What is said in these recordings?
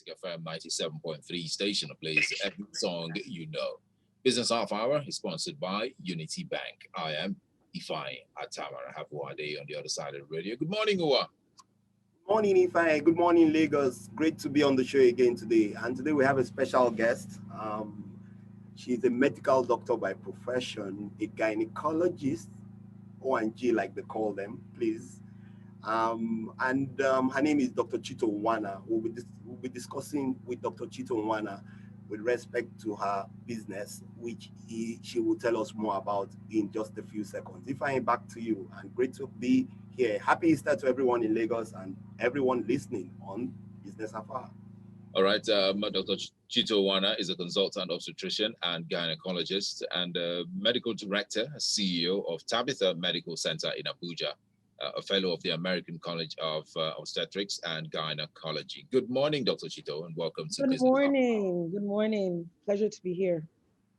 Classic FM 97.3 station that plays every song you know. Business Half Hour is sponsored by Unity Bank. I am Ifai Atama. I have Wade on the other side of the radio. Good morning, Uwa. Morning, Ifai. Good morning, Lagos. Great to be on the show again today. And today we have a special guest. She's a medical doctor by profession, a gynecologist, O&G like they call them, please. Her name is Dr. Chito Nwana. We'll be discussing with Dr. Chito Nwana with respect to her business, which she will tell us more about in just a few seconds. Ifai, back to you, and great to be here. Happy Easter to everyone in Lagos and everyone listening on Business Afar. All right, Dr. Chito Nwana is a consultant obstetrician and gynecologist and medical director, CEO of Tabitha Medical Center in Abuja, a fellow of the American College of Obstetrics and Gynecology. Good morning, Dr. Chito, and welcome to Business Afar. Good morning. Pleasure to be here.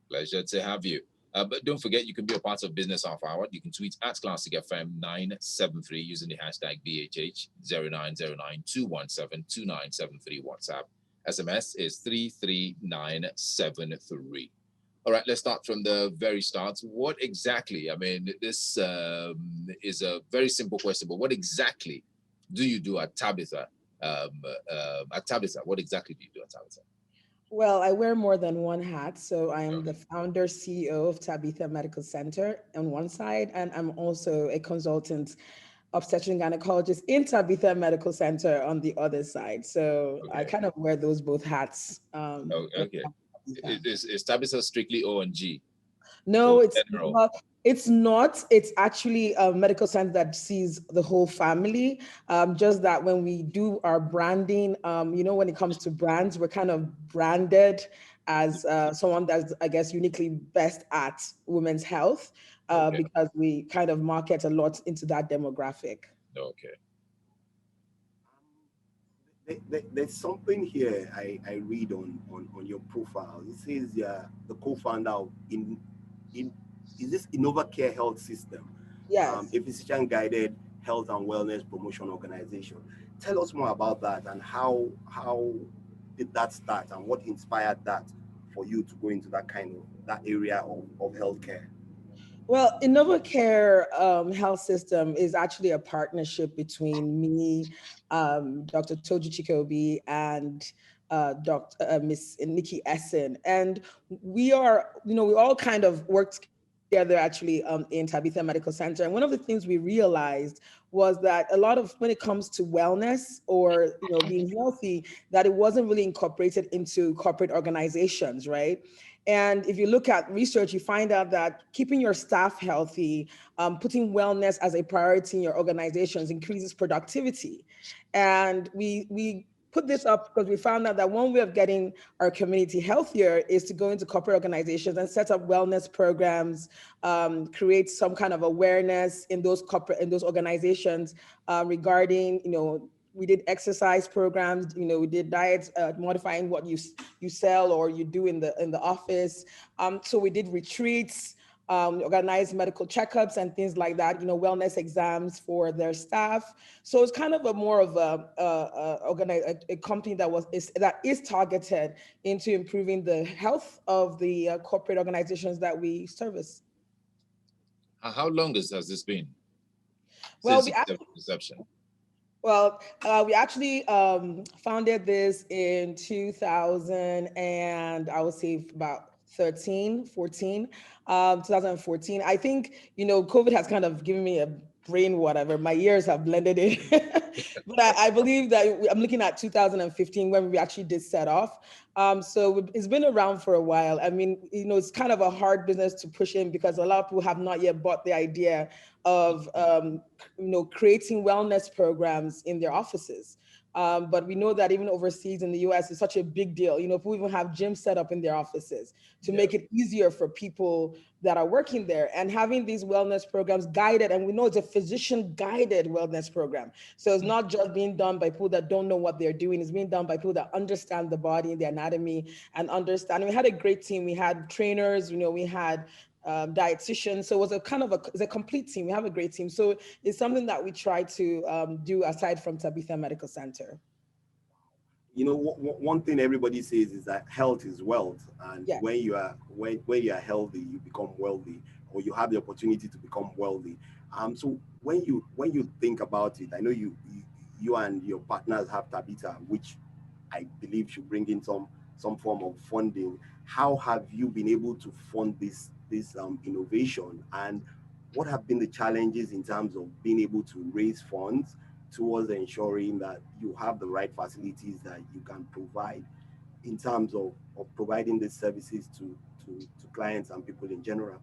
Pleasure to have you. But don't forget, you can be a part of Business Half Hour. You can tweet at Classic FM 973 using the hashtag BHH 0909-217-2973 WhatsApp. SMS is 33973. All right, let's start from the very start. What exactly, I mean, this is a very simple question, but what exactly do you do at Tabitha? What exactly do you do at Tabitha? Well, I wear more than one hat. So I am the founder, CEO of Tabitha Medical Center on one side, and I'm also a consultant obstetrician gynecologist in Tabitha Medical Center on the other side. So I kind of wear those both hats. Okay. Is Tabitha strictly O&G? No, it's not. It's not. It's actually a medical center that sees the whole family. Just that when we do our branding, when it comes to brands, we're kind of branded as someone that's, I guess, uniquely best at women's health because we kind of market a lot into that demographic. Okay. There's something here I read on your profile. It says you're the co-founder of is this InnovaCare health system? Yes. A physician-guided health and wellness promotion organization. Tell us more about that and how did that start and what inspired that for you to go into that area of healthcare? Well, InnovaCare health system is actually a partnership between me, Dr. Toji Chikobi, and Miss Nikki Essen. And we are, we all kind of worked together actually in Tabitha Medical Center. And one of the things we realized was that a lot of, when it comes to wellness or, being healthy, that it wasn't really incorporated into corporate organizations, right? And if you look at research, you find out that keeping your staff healthy, putting wellness as a priority in your organizations increases productivity. And we put this up because we found out that one way of getting our community healthier is to go into corporate organizations and set up wellness programs, create some kind of awareness in those organizations regarding, we did exercise programs, we did diets, modifying what you sell or you do in the office. So we did retreats, organized medical checkups and things like that, wellness exams for their staff. So it's kind of a more of a company that is targeted into improving the health of the corporate organizations that we service. How long has this been? Well, since inception? Well, we actually founded this in 2000 and I would say about 2014. I think, COVID has kind of given me a brain whatever. My years have blended in. But I believe that I'm looking at 2015 when we actually did set off. So it's been around for a while. I mean, it's kind of a hard business to push in because a lot of people have not yet bought the idea of, creating wellness programs in their offices. But we know that even overseas in the US, it's such a big deal. People even have gyms set up in their offices to make it easier for people that are working there, and having these wellness programs guided. And we know it's a physician guided wellness program. So it's not just being done by people that don't know what they're doing. It's being done by people that understand the body, the anatomy, and understand. We had a great team. We had trainers, we had dietitians. So it was it's a complete team. We have a great team. So it's something that we try to do aside from Tabitha Medical Center. you know, one thing everybody says is that health is wealth, and Yeah. when you are healthy, you become wealthy, or you have the opportunity to become wealthy. So when you think about it, I know you and your partners have Tabitha, which I believe should bring in some form of funding. How have you been able to fund this innovation, and what have been the challenges in terms of being able to raise funds towards ensuring that you have the right facilities that you can provide in terms of providing these services to clients and people in general?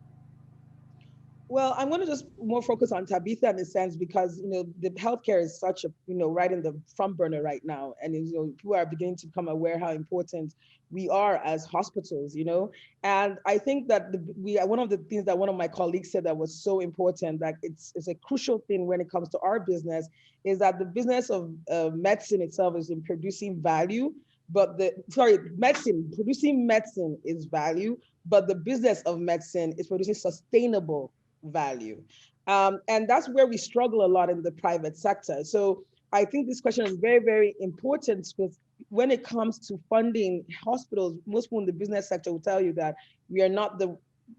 Well, I'm going to just more focus on Tabitha in a sense because the healthcare is such a right in the front burner right now, and people are beginning to become aware how important we are as hospitals. And I think that one of the things that one of my colleagues said that was so important, that it's a crucial thing when it comes to our business, is that the business of medicine itself is in producing value, but producing medicine is value, but the business of medicine is producing sustainable value. And that's where we struggle a lot in the private sector. So I think this question is very, very important, because when it comes to funding hospitals, most people in the business sector will tell you that we are not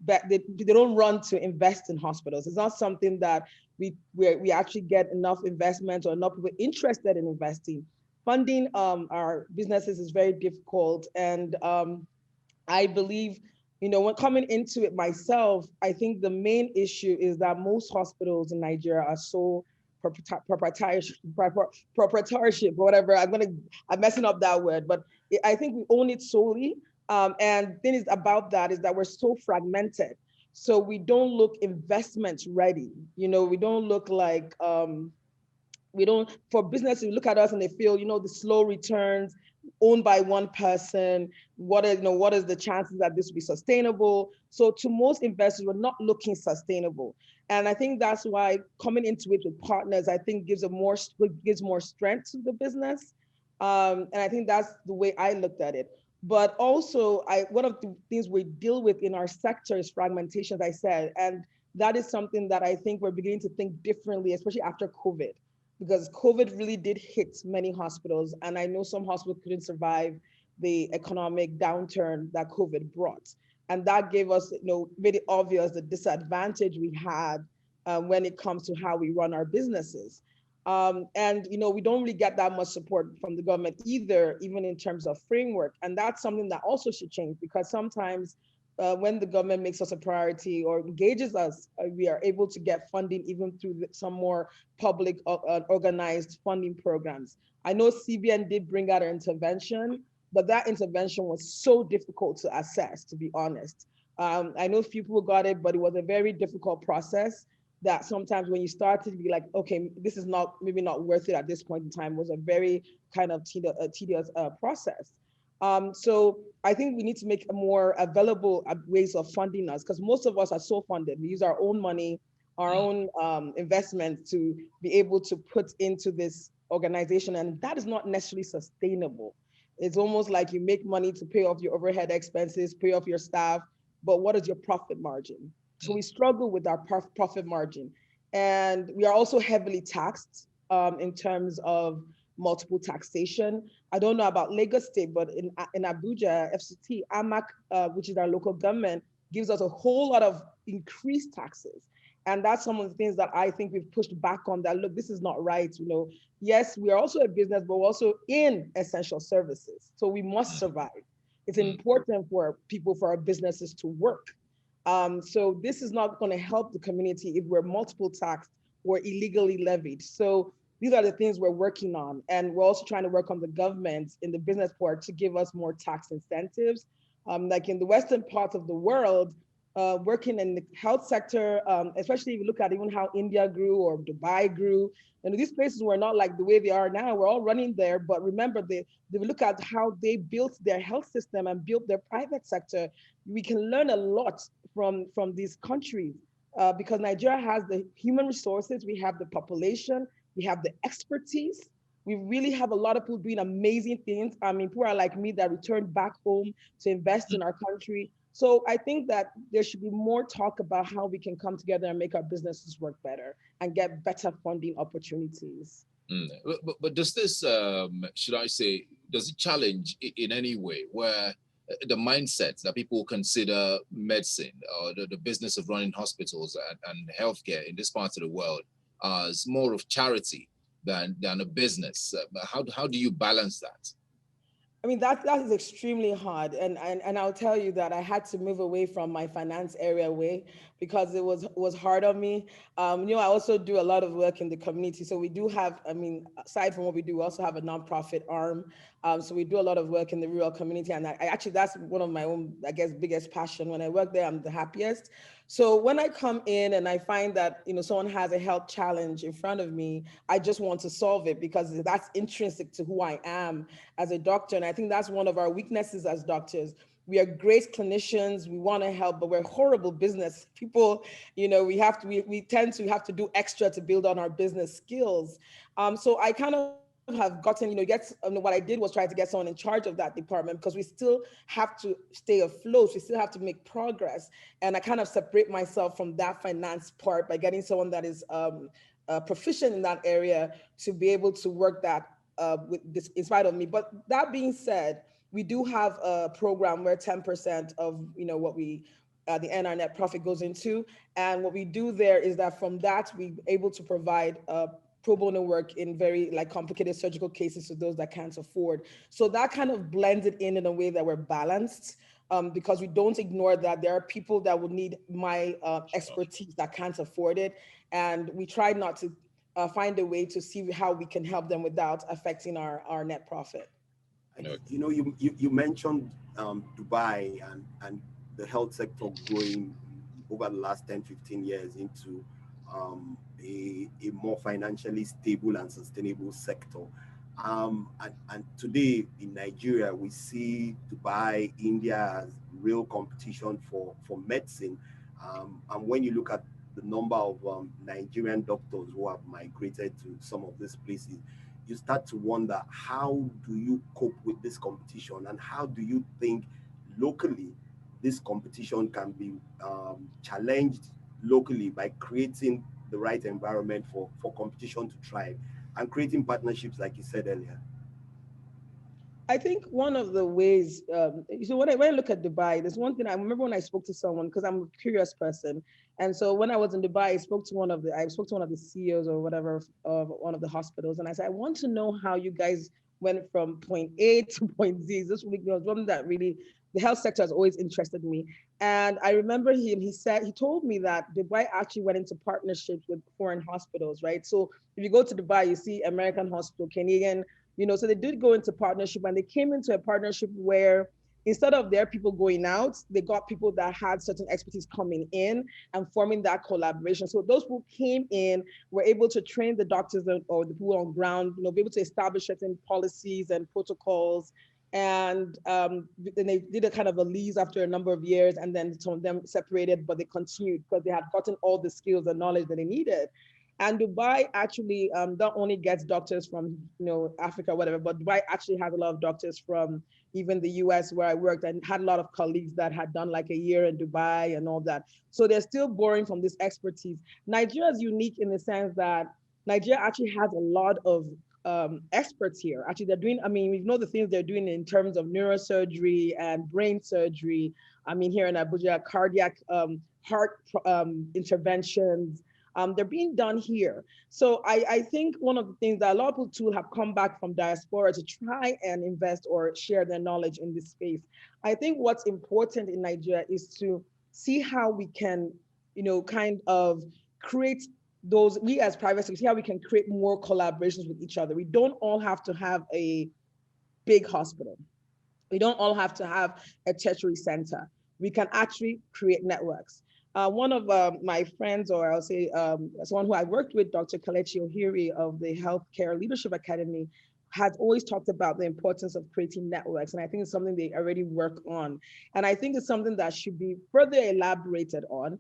they don't run to invest in hospitals. It's not something that we actually get enough investment or enough people interested in investing. Funding our businesses is very difficult. And I believe, when coming into it myself, I think the main issue is that most hospitals in Nigeria are so proprietorship, or whatever. I'm messing up that word, but I think we own it solely. And the thing is about that is that we're so fragmented. So we don't look investment ready. We don't look like, we don't, for business, you look at us and they feel, the slow returns, owned by one person. What is the chances that this will be sustainable? So to most investors, we're not looking sustainable. And I think that's why coming into it with partners, I think gives more strength to the business. And I think that's the way I looked at it. But also, one of the things we deal with in our sector is fragmentation, as I said. And that is something that I think we're beginning to think differently, especially after COVID, because COVID really did hit many hospitals. And I know some hospitals couldn't survive the economic downturn that COVID brought. And that gave us, made it obvious the disadvantage we had when it comes to how we run our businesses. And we don't really get that much support from the government either, even in terms of framework. And that's something that also should change, because sometimes when the government makes us a priority or engages us, we are able to get funding even through some more public organized funding programs. I know CBN did bring out an intervention, but that intervention was so difficult to assess, to be honest. I know few people got it, but it was a very difficult process that sometimes when you start to be like, okay, this is maybe not worth it at this point in time, was a very kind of tedious process. So I think we need to make a more available ways of funding us, because most of us are so funded. We use our own money, our own investments to be able to put into this organization, and that is not necessarily sustainable. It's almost like you make money to pay off your overhead expenses, pay off your staff, but what is your profit margin? So we struggle with our profit margin. And we are also heavily taxed in terms of multiple taxation. I don't know about Lagos State, but in Abuja, FCT, AMAC, which is our local government, gives us a whole lot of increased taxes. And that's some of the things that I think we've pushed back on, that, look, this is not right. Yes, we are also a business, but we're also in essential services. So we must survive. It's important for our businesses to work. So this is not going to help the community if we're multiple taxed or illegally levied. So these are the things we're working on. And we're also trying to work on the government in the business part to give us more tax incentives. Like in the Western parts of the world, working in the health sector, especially if you look at even how India grew or Dubai grew, and these places were not like the way they are now. We're all running there, but remember, they look at how they built their health system and built their private sector. We can learn a lot from these countries because Nigeria has the human resources, we have the population, we have the expertise. We really have a lot of people doing amazing things. I mean, people are like me that returned back home to invest in our country. So I think that there should be more talk about how we can come together and make our businesses work better and get better funding opportunities. But does this, should I say, does it challenge in any way where the mindset that people consider medicine or the business of running hospitals and healthcare in this part of the world as more of charity than a business? How do you balance that? I mean, that is extremely hard. And I'll tell you that I had to move away from my finance area way because it was hard on me. I also do a lot of work in the community. So we do have, I mean, aside from what we do, we also have a nonprofit arm. So we do a lot of work in the rural community. And I actually, that's one of my own, I guess, biggest passion. When I work there, I'm the happiest. So when I come in and I find that, someone has a health challenge in front of me, I just want to solve it because that's intrinsic to who I am as a doctor. And I think that's one of our weaknesses as doctors. We are great clinicians. We want to help, but we're horrible business people. We tend to have to do extra to build on our business skills. So I kind of have gotten, what I did was try to get someone in charge of that department because we still have to stay afloat. We still have to make progress. And I kind of separate myself from that finance part by getting someone that is proficient in that area to be able to work that with this in spite of me. But that being said, we do have a program where 10% of what we the NR net profit goes into, and what we do there is that from that we able to provide pro bono work in very complicated surgical cases to those that can't afford. So that kind of blends it in a way that we're balanced. Because we don't ignore that there are people that would need my expertise that can't afford it, and we try not to find a way to see how we can help them without affecting our net profit. You mentioned Dubai and the health sector growing over the last 10, 15 years into a more financially stable and sustainable sector. And today in Nigeria, we see Dubai, India as real competition for medicine. And when you look at the number of Nigerian doctors who have migrated to some of these places, you start to wonder, how do you cope with this competition, and how do you think locally this competition can be challenged locally by creating the right environment for competition to thrive and creating partnerships like you said earlier? I think one of the ways, so when I look at Dubai, there's one thing I remember when I spoke to someone, because I'm a curious person. And so when I was in Dubai, I spoke to one of the CEOs or whatever of one of the hospitals. And I said, I want to know how you guys went from point A to point Z. This really was one that really, the health sector has always interested me. And I remember he told me that Dubai actually went into partnerships with foreign hospitals, right? So if you go to Dubai, you see American hospital, Canadian, so they did go into partnership, and they came into a partnership where instead of their people going out, they got people that had certain expertise coming in and forming that collaboration. So those who came in were able to train the doctors or the people on ground, be able to establish certain policies and protocols. And then they did a kind of a lease after a number of years, and then some of them separated, but they continued because they had gotten all the skills and knowledge that they needed. And Dubai actually not only gets doctors from Africa, whatever, but Dubai actually has a lot of doctors from even the US where I worked, and had a lot of colleagues that had done like a year in Dubai and all that. So they're still borrowing from this expertise. Nigeria is unique in the sense that Nigeria actually has a lot of experts here. Actually, they're doing, we know the things they're doing in terms of neurosurgery and brain surgery. Here in Abuja, cardiac heart interventions. They're being done here. So I think one of the things that a lot of people too have come back from diaspora to try and invest or share their knowledge in this space. I think what's important in Nigeria is to see how we can, kind of create those, we as private sector, see how we can create more collaborations with each other. We don't all have to have a big hospital. We don't all have to have a tertiary center. We can actually create networks. One of my friends, or I'll say someone who I worked with, Dr. Kelechi Ohiri of the Healthcare Leadership Academy, has always talked about the importance of creating networks. And I think it's something they already work on. And I think it's something that should be further elaborated on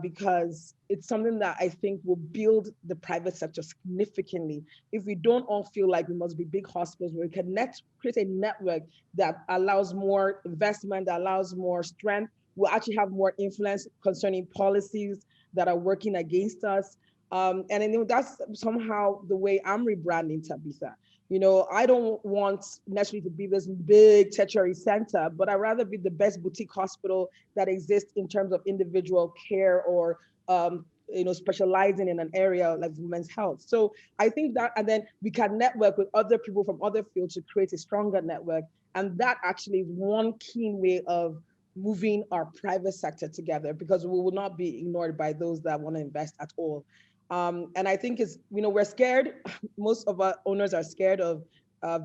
because it's something that I think will build the private sector significantly. If we don't all feel like we must be big hospitals, where we can create a network that allows more investment, that allows more strength, we'll actually have more influence concerning policies that are working against us. And I know that's somehow the way I'm rebranding Tabitha. You know, I don't want necessarily to be this big tertiary center, but I'd rather be the best boutique hospital that exists in terms of individual care or, specializing in an area like women's health. So I think that, and then we can network with other people from other fields to create a stronger network. And that actually is one keen way of moving our private sector together, because we will not be ignored by those that want to invest at all. And I think it's, we're scared. Most of our owners are scared of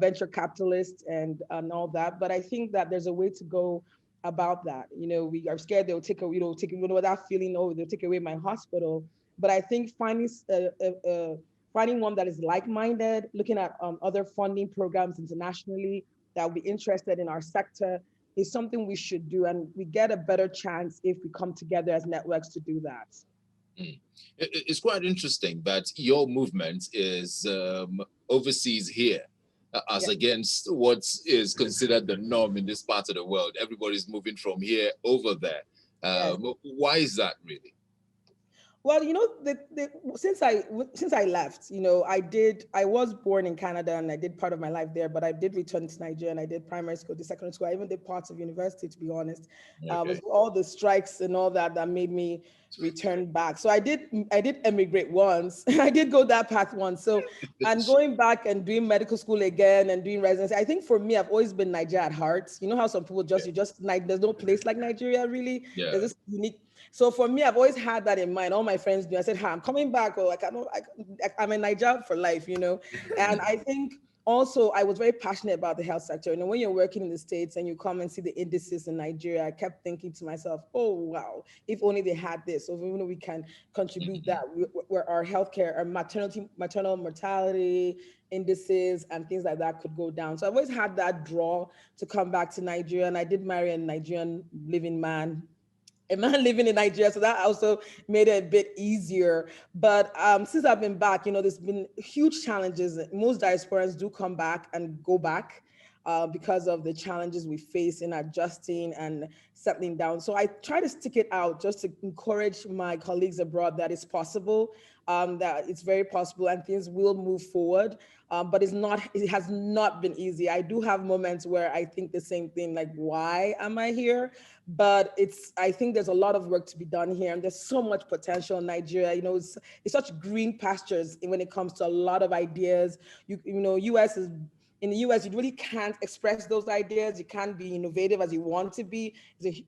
venture capitalists and all that. But I think that there's a way to go about that. We are scared they'll take away, that feeling, oh, they'll take away my hospital. But I think finding one that is like-minded, looking at other funding programs internationally that will be interested in our sector is something we should do. And we get a better chance if we come together as networks to do that. It's quite interesting that your movement is overseas here, as against what is considered the norm in this part of the world. Everybody's moving from here over there. Why is that really? Well, since I left, I was born in Canada and I did part of my life there, but I did return to Nigeria and I did primary school, did secondary school. I even did parts of university, to be honest. It was all the strikes and all that made me return back. So I did emigrate once. I did go that path once. So, and going back and doing medical school again and doing residency, I think for me, I've always been Nigeria at heart. You know how some people there's no place like Nigeria, really. There's this unique. So for me, I've always had that in mind. All my friends do. I said, I'm coming back, or I'm in Nigeria for life, And I think also I was very passionate about the health sector. When you're working in the States and you come and see the indices in Nigeria, I kept thinking to myself, oh, wow, if only they had this, or even we can contribute that, where our healthcare, our maternal mortality indices and things like that could go down. So I've always had that draw to come back to Nigeria. And I did marry a Nigerian a man living in Nigeria, so that also made it a bit easier. But since I've been back, there's been huge challenges. Most diasporans do come back and go back because of the challenges we face in adjusting and settling down. So I try to stick it out just to encourage my colleagues abroad that it's possible, that it's very possible and things will move forward. But it has not been easy. I do have moments where I think the same thing, like, why am I here? But I think there's a lot of work to be done here. And there's so much potential in Nigeria. It's such green pastures when it comes to a lot of ideas. In the US, you really can't express those ideas. You can't be innovative as you want to be.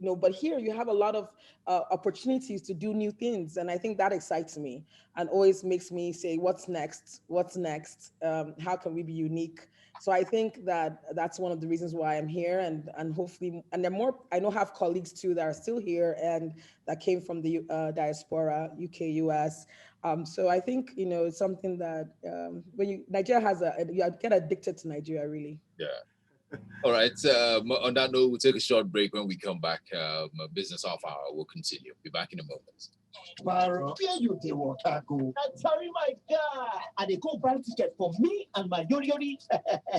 But here you have a lot of opportunities to do new things. And I think that excites me and always makes me say, what's next? What's next? How can we be unique? So I think that's one of the reasons why I'm here, and hopefully, and there are more. I know I have colleagues too that are still here and that came from the diaspora, UK, US. So I think it's something that Nigeria you get addicted to Nigeria, really. Yeah. All right. On that note, we'll take a short break. When we come back, Business Half Hour will continue. Be back in a moment. Where you dey waka go? I carry my guy. I dey go buy ticket for me and my yori.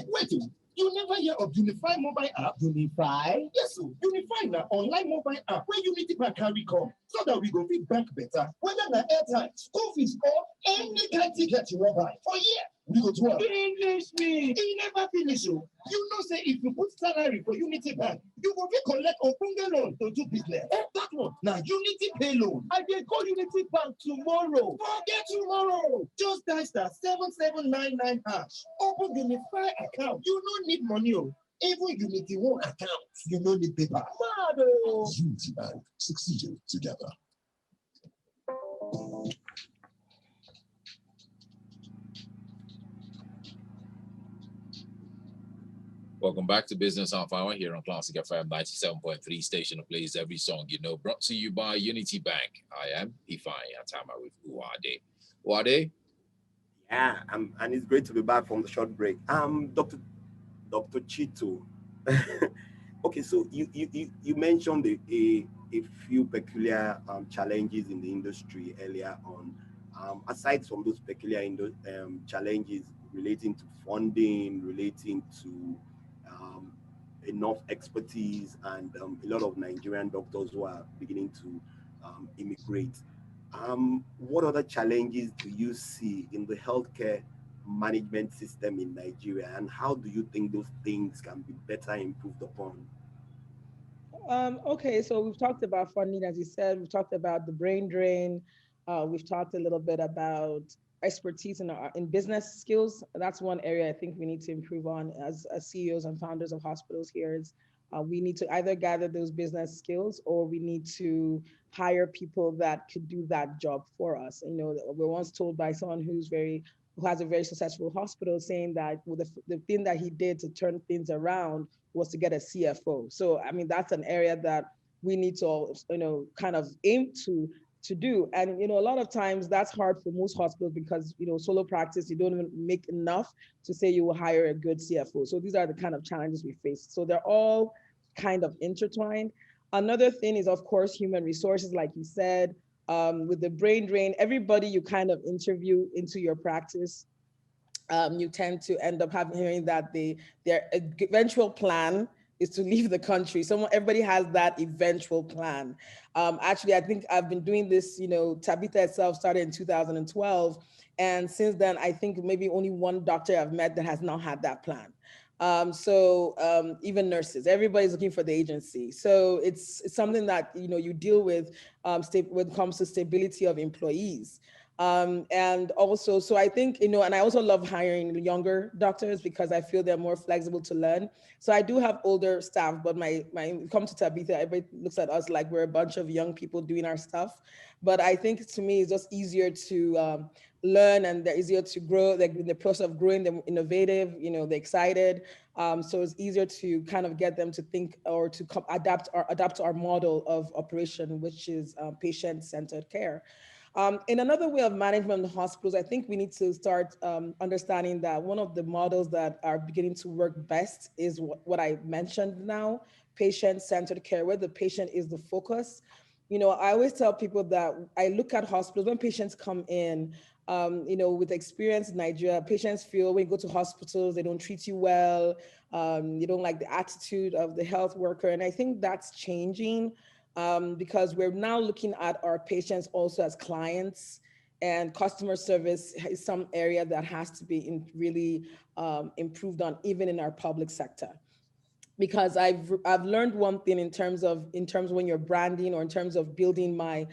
Wait, you never hear of Unify mobile app? Unify? Yes, so Unify na online mobile app where Unity Bank carry come, so that we go fit bank better. Whether na airtime, school fees, or any kind ticket you want buy. For here, we go to finish me. E never finish you. You know, say if you put salary for Unity Bank, you go fit collect ogbonge loan to do business. That one na Unity Pay loan. I dey call Unity Bank tomorrow. Forget tomorrow. Just dial *7799#. Open Unify account. You no need money. Even Unity One account. You no need paper. Unity Bank, succeeding together. Welcome back to Business Half Hour here on Classic FM 97.3, station that plays every song you know, brought to you by Unity Bank. I am Ifeanyi Atama with Uwade. Uwade? Yeah, and it's great to be back from the short break. Dr. Chito. Okay, so you mentioned a few peculiar challenges in the industry earlier on. Aside from those peculiar challenges relating to funding, relating to enough expertise, and a lot of Nigerian doctors who are beginning to immigrate. What other challenges do you see in the healthcare management system in Nigeria, and how do you think those things can be better improved upon? Okay, so we've talked about funding, as you said. We've talked about the brain drain. We've talked a little bit about expertise in business skills. That's one area I think we need to improve on as CEOs and founders of hospitals here is we need to either gather those business skills or we need to hire people that could do that job for us. You know, we're once told by someone who has a very successful hospital saying that well, the thing that he did to turn things around was to get a CFO. So I mean that's an area that we need to kind of aim to do. And a lot of times that's hard for most hospitals because solo practice you don't even make enough to say you will hire a good CFO. So these are the kind of challenges we face. So they're all kind of intertwined. Another thing is of course human resources, like you said, with the brain drain, everybody you kind of interview into your practice, you tend to end up hearing that their eventual plan is to leave the country. Everybody has that eventual plan. Actually, I think I've been doing this, Tabitha itself started in 2012. And since then, I think maybe only one doctor I've met that has not had that plan. Even nurses, everybody's looking for the agency. So it's something that, you deal with when it comes to stability of employees. And also, so I think, and I also love hiring younger doctors because I feel they're more flexible to learn. So I do have older staff, but come to Tabitha, everybody looks at us like we're a bunch of young people doing our stuff. But I think to me, it's just easier to learn and they're easier to grow. They're in the process of growing, they're innovative, they're excited. So it's easier to kind of get them to think or to adapt to our model of operation, which is patient-centered care. In another way of management in hospitals, I think we need to start understanding that one of the models that are beginning to work best is what I mentioned now, patient-centered care, where the patient is the focus. I always tell people that I look at hospitals when patients come in, with experience in Nigeria, patients feel when you go to hospitals, they don't treat you well. You don't like the attitude of the health worker. And I think that's changing because we're now looking at our patients also as clients, and customer service is some area that has to be really improved on, even in our public sector. Because I've learned one thing in terms of when you're branding or in terms of building my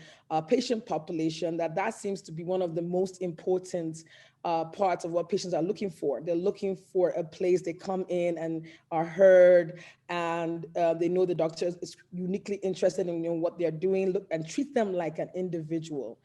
patient population, that seems to be one of the most important parts of what patients are looking for. They're looking for a place they come in and are heard, and they know the doctor is uniquely interested in what they're doing, and treat them like an individual.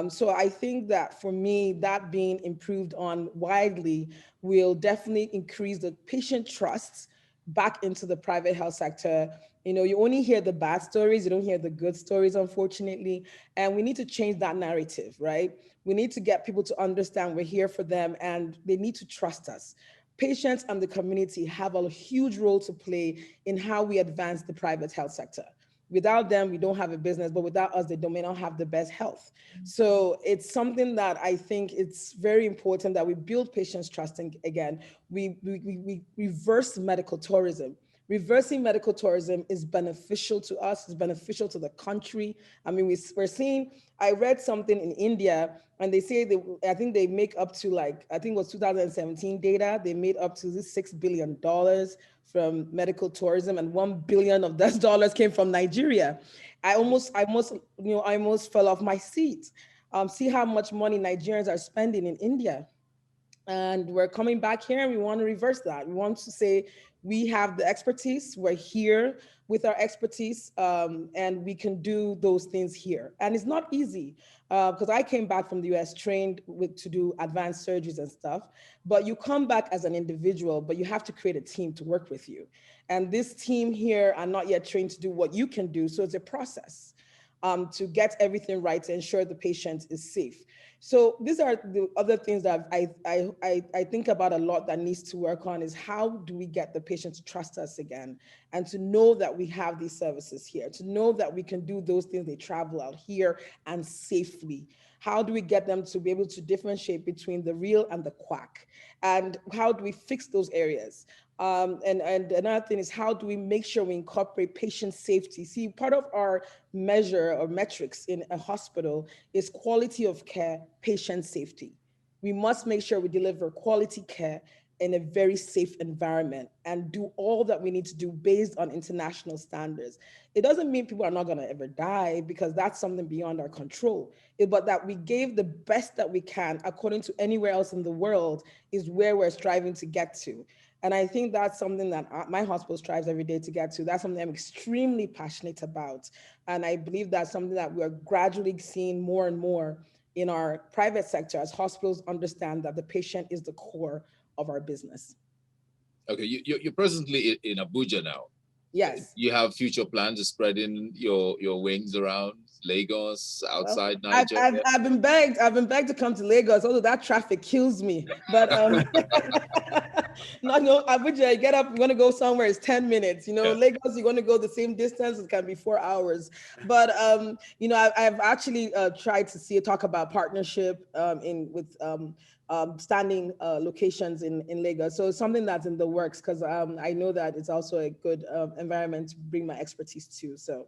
So I think that for me, that being improved on widely will definitely increase the patient trust back into the private health sector. You only hear the bad stories, you don't hear the good stories, unfortunately. And we need to change that narrative, right? We need to get people to understand we're here for them and they need to trust us. Patients and the community have a huge role to play in how we advance the private health sector. Without them, we don't have a business, but without us, they may not have the best health. So it's something that I think it's very important that we build patients' trust again. We reverse medical tourism. Reversing medical tourism is beneficial to us, it's beneficial to the country. I mean, we're seeing, I read something in India and they say, I think they make up to I think it was 2017 data, they made up to this $6 billion from medical tourism, and $1 billion of those dollars came from Nigeria. I almost fell off my seat. See how much money Nigerians are spending in India. And we're coming back here and we want to reverse that. We want to say we have the expertise, we're here with our expertise, and we can do those things here. And it's not easy because I came back from the US trained to do advanced surgeries and stuff, but you come back as an individual, but you have to create a team to work with you. And this team here are not yet trained to do what you can do. So it's a process to get everything right to ensure the patient is safe. So these are the other things that I think about a lot that needs to work on, is how do we get the patient to trust us again and to know that we have these services here, to know that we can do those things they travel out here and safely. How do we get them to be able to differentiate between the real and the quack? And how do we fix those areas? And another thing is, how do we make sure we incorporate patient safety? See, part of our measure or metrics in a hospital is quality of care, patient safety. We must make sure we deliver quality care in a very safe environment and do all that we need to do based on international standards. It doesn't mean people are not going to ever die, because that's something beyond our control. But that we gave the best that we can according to anywhere else in the world is where we're striving to get to. And I think that's something that my hospital strives every day to get to. That's something I'm extremely passionate about. And I believe that's something that we're gradually seeing more and more in our private sector, as hospitals understand that the patient is the core of our business. Okay, you're presently in Abuja now. Yes. You have future plans of spreading your wings around Lagos, outside Well, Nigeria? I've been begged to come to Lagos, although that traffic kills me. But no, Abuja, you get up, you want to go somewhere, it's 10 minutes. You know, Yeah. Lagos, you want to go the same distance, it can be 4 hours. But you know, I've actually tried to talk about partnership with standing locations in Lagos. So it's something that's in the works, because I know that it's also a good environment to bring my expertise to. So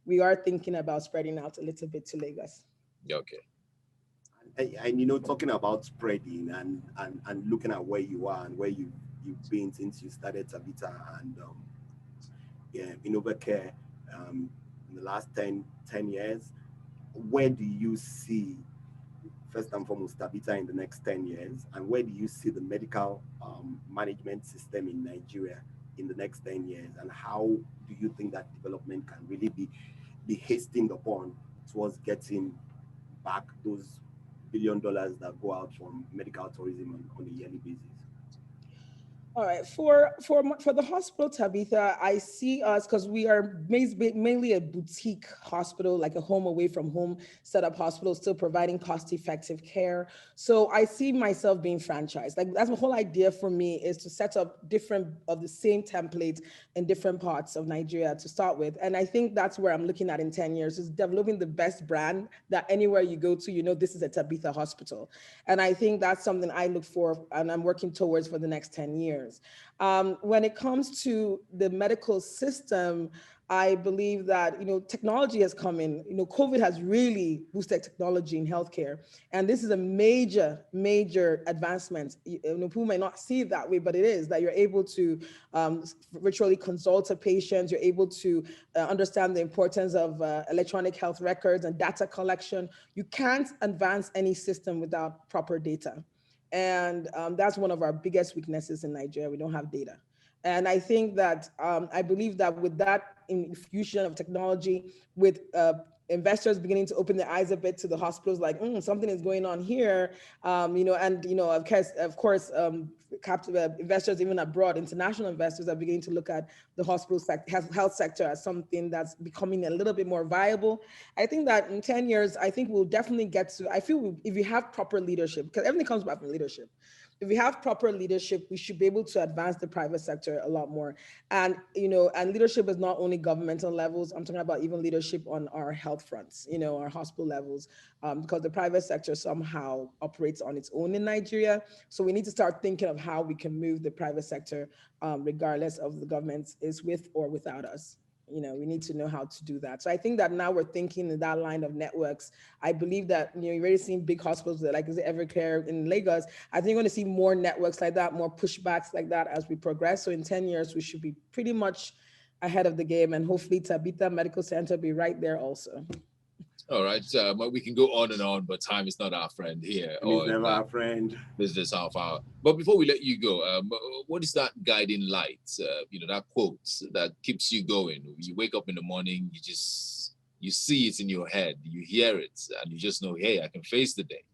we are thinking about spreading out a little bit to Lagos. Okay. And you know, talking about spreading and looking at where you are and where you've been since you started Tabitha and InnovaCare in the last 10 years, where do you see, first and foremost, Tabitha in the next 10 years, and where do you see the medical management system in Nigeria in the next 10 years, and how do you think that development can really be hastened upon towards getting back those $1 billion that go out from medical tourism on a yearly basis? All right, for the hospital, Tabitha, I see us, because we are mainly a boutique hospital, like a home away from home setup hospital, still providing cost-effective care. So I see myself being franchised. Like, that's the whole idea for me, is to set up different of the same templates in different parts of Nigeria to start with. And I think that's where I'm looking at in 10 years, is developing the best brand that anywhere you go to, you know, this is a Tabitha hospital. And I think that's something I look for and I'm working towards for the next 10 years. When it comes to the medical system, I believe that, you know, technology has come in. You know, COVID has really boosted technology in healthcare, and this is a major advancement. You know, people may not see it that way, but it is, that you're able to virtually consult a patient. You're able to understand the importance of electronic health records and data collection. You can't advance any system without proper data. And that's one of our biggest weaknesses in Nigeria. We don't have data. And I think that I believe that with that infusion of technology, with investors beginning to open their eyes a bit to the hospitals, like something is going on here, you know, and you know, of course, captive investors even abroad, international investors are beginning to look at the hospital sector, health sector, as something that's becoming a little bit more viable. I think that in 10 years, I think we'll definitely get to. I feel if you have proper leadership, because everything comes back from leadership. If we have proper leadership, we should be able to advance the private sector a lot more. And, you know, and leadership is not only governmental levels. I'm talking about even leadership on our health fronts, you know, our hospital levels, because the private sector somehow operates on its own in Nigeria. So we need to start thinking of how we can move the private sector, regardless of the government is with or without us. You know, we need to know how to do that. So I think that now we're thinking in that line of networks. I believe that, you know, you've already seen big hospitals like is it InnovaCare in Lagos. I think you're going to see more networks like that, more pushbacks like that as we progress. So in 10 years, we should be pretty much ahead of the game, and hopefully Tabitha Medical Center be right there also. All right, we can go on and on, but time is not our friend here. It's never our friend. Business Half Hour. But before we let you go, what is that guiding light? You know, that quote that keeps you going. You wake up in the morning, you see it in your head, you hear it, and you just know, hey, I can face the day.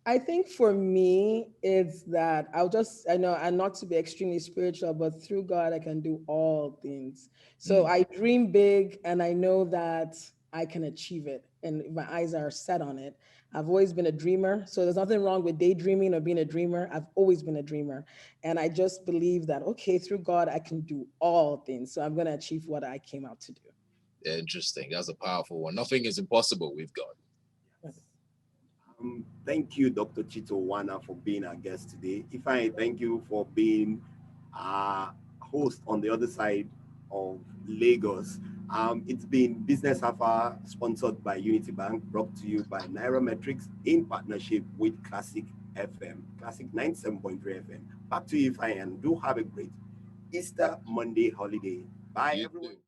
I think for me, it's that I know, and not to be extremely spiritual, but through God, I can do all things. So I dream big, and I know that I can achieve it, and my eyes are set on it. I've always been a dreamer, so there's nothing wrong with daydreaming or being a dreamer. I've always been a dreamer, and I just believe that, okay, through God, I can do all things. So I'm going to achieve what I came out to do. Interesting. That's a powerful one. Nothing is impossible with God. Thank you, Dr. Chito Nwana, for being our guest today. Ifeanyi, thank you for being our host on the other side of Lagos. It's been Business Hour, sponsored by Unity Bank, brought to you by Nairametrics in partnership with Classic FM, Classic 97.3 FM. Back to you, Ifeanyi, and do have a great Easter Monday holiday. Bye, everyone.